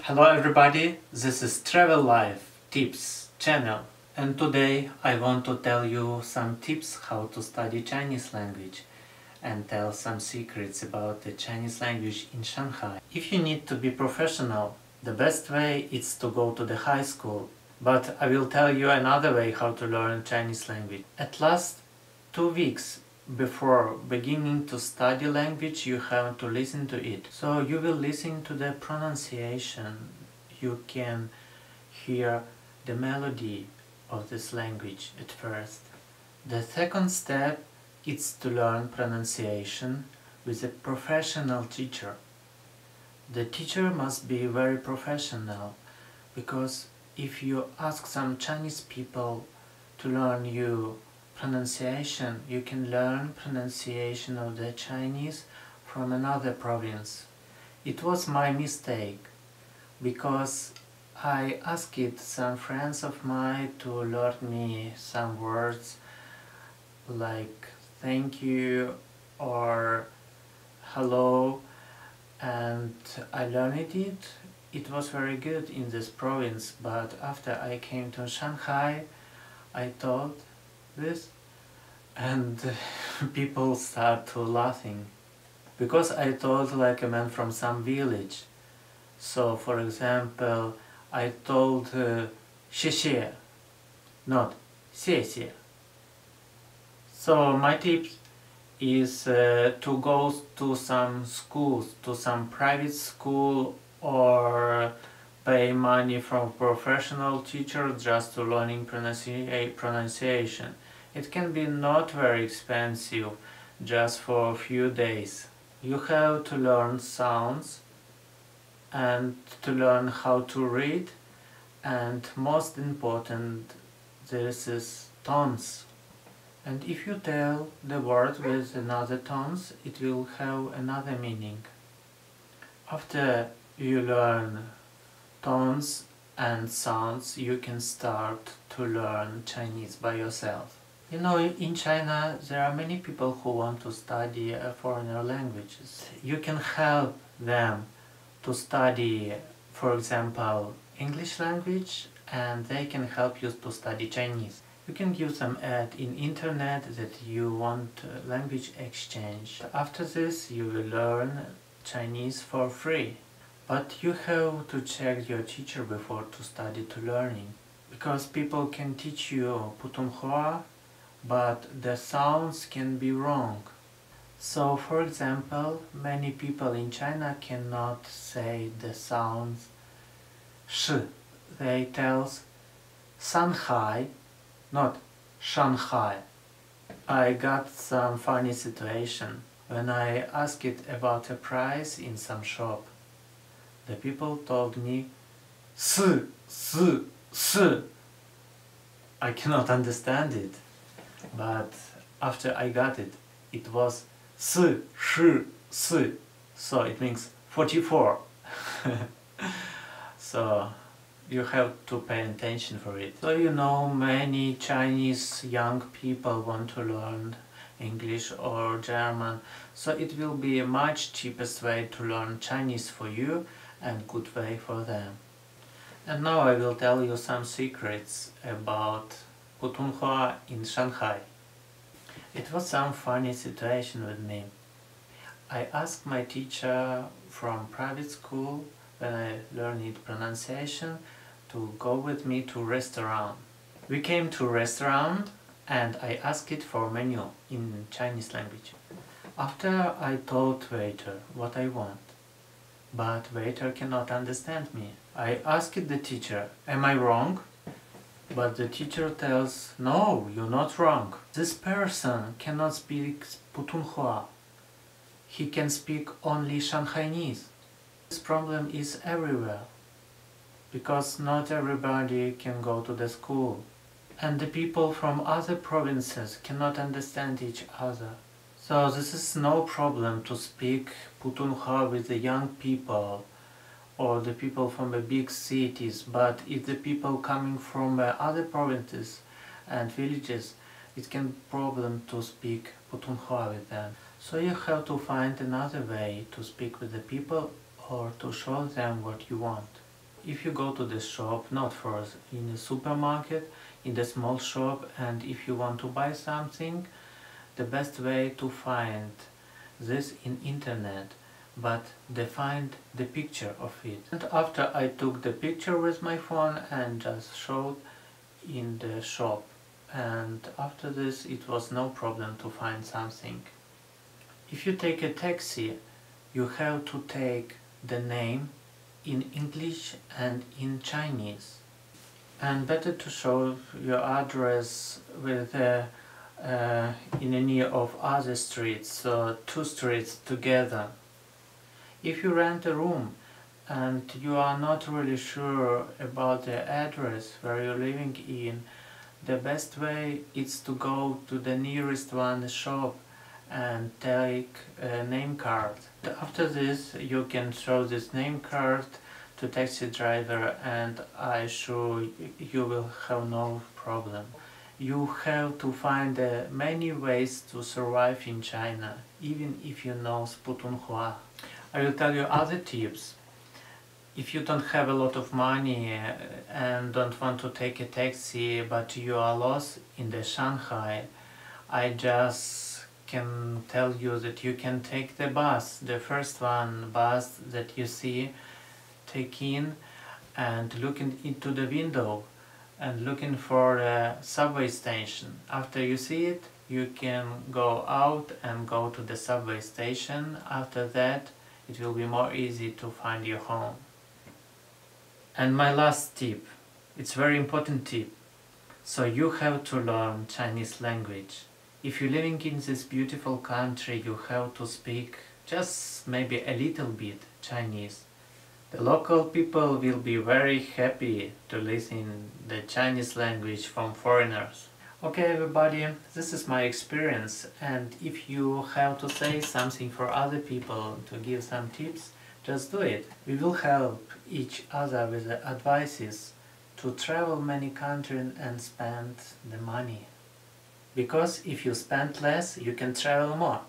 Hello everybody, this is Travel Life Tips channel, and today I want to tell you some tips how to study Chinese language and tell some secrets about the Chinese language in Shanghai. If you need to be professional, the best way is to go to the high school, but I will tell you another way how to learn Chinese language. At last 2 weeks before beginning to study language, you have to listen to it. So you will listen to the pronunciation. You can hear the melody of this language at first. The second step is to learn pronunciation with a professional teacher. The teacher must be very professional, because if you ask some Chinese people to learn you pronunciation, you can learn pronunciation of the Chinese from another province. It was my mistake, because I asked some friends of mine to learn me some words like thank you or hello, and I learned it. It was very good in this province, but after I came to Shanghai, I thought this, and people start to laughing, because I told like a man from some village. So for example, I told 谢谢, not 谢谢. So my tip is to go to some schools, to some private school, or pay money from professional teacher just to learning pronunciation. It can be not very expensive, just for a few days. You have to learn sounds and to learn how to read, and most important, this is tones. And if you tell the word with another tones, it will have another meaning. After you learn tones and sounds, you can start to learn Chinese by yourself. You know, in China there are many people who want to study foreign languages. You can help them to study, for example, English language, and they can help you to study Chinese. You can give them ad in internet that you want language exchange. After this you will learn Chinese for free. But you have to check your teacher before to study to learning, because people can teach you Putonghua, but the sounds can be wrong. So for example, many people in China cannot say the sounds sh. They tell Shanghai, not Shanghai. I got some funny situation when I asked about a price in some shop. The people told me "si, si, si." I cannot understand it, but after I got it, it was "si, shi, si." So it means 44. So you have to pay attention for it. So you know, many Chinese young people want to learn English or German, so it will be a much cheapest way to learn Chinese for you and good way for them. And now I will tell you some secrets about Putonghua in Shanghai. It was some funny situation with me. I asked my teacher from private school, when I learned pronunciation, to go with me to restaurant. We came to restaurant and I asked it for menu in Chinese language. After I told waiter what I want, but waiter cannot understand me. I asked the teacher, am I wrong? But the teacher tells, no, you're not wrong. This person cannot speak Putonghua. He can speak only Shanghainese. This problem is everywhere, because not everybody can go to the school, and the people from other provinces cannot understand each other. So this is no problem to speak Putonghua with the young people or the people from the big cities, but if the people coming from other provinces and villages, it can be a problem to speak Putonghua with them. So you have to find another way to speak with the people or to show them what you want. If you go to the shop, not first in the supermarket, in the small shop, and if you want to buy something, the best way to find this in internet, but they find the picture of it. And after I took the picture with my phone and just showed in the shop, and after this it was no problem to find something. If you take a taxi, you have to take the name in English and in Chinese. And better to show your address with in any of other streets, so two streets together. If you rent a room and you are not really sure about the address where you're living in, the best way is to go to the nearest one shop and take a name card. After this you can show this name card to taxi driver, and I sure you will have no problem. You have to find many ways to survive in China, even if you know Putonghua. I will tell you other tips. If you don't have a lot of money and don't want to take a taxi but you are lost in the Shanghai, I just can tell you that you can take the bus, the first one bus that you see. Take in and looking into the window and looking for a subway station. After you see it, you can go out and go to the subway station. After that, it will be more easy to find your home. And my last tip, it's very important tip. So you have to learn Chinese language. If you're living in this beautiful country, you have to speak just maybe a little bit Chinese. The local people will be very happy to listen the Chinese language from foreigners. Okay everybody, this is my experience, and if you have to say something for other people, to give some tips, just do it. We will help each other with the advices to travel many countries and spend the money. Because if you spend less, you can travel more.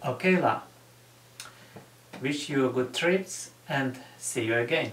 Okay, La. Wish you good trips and see you again.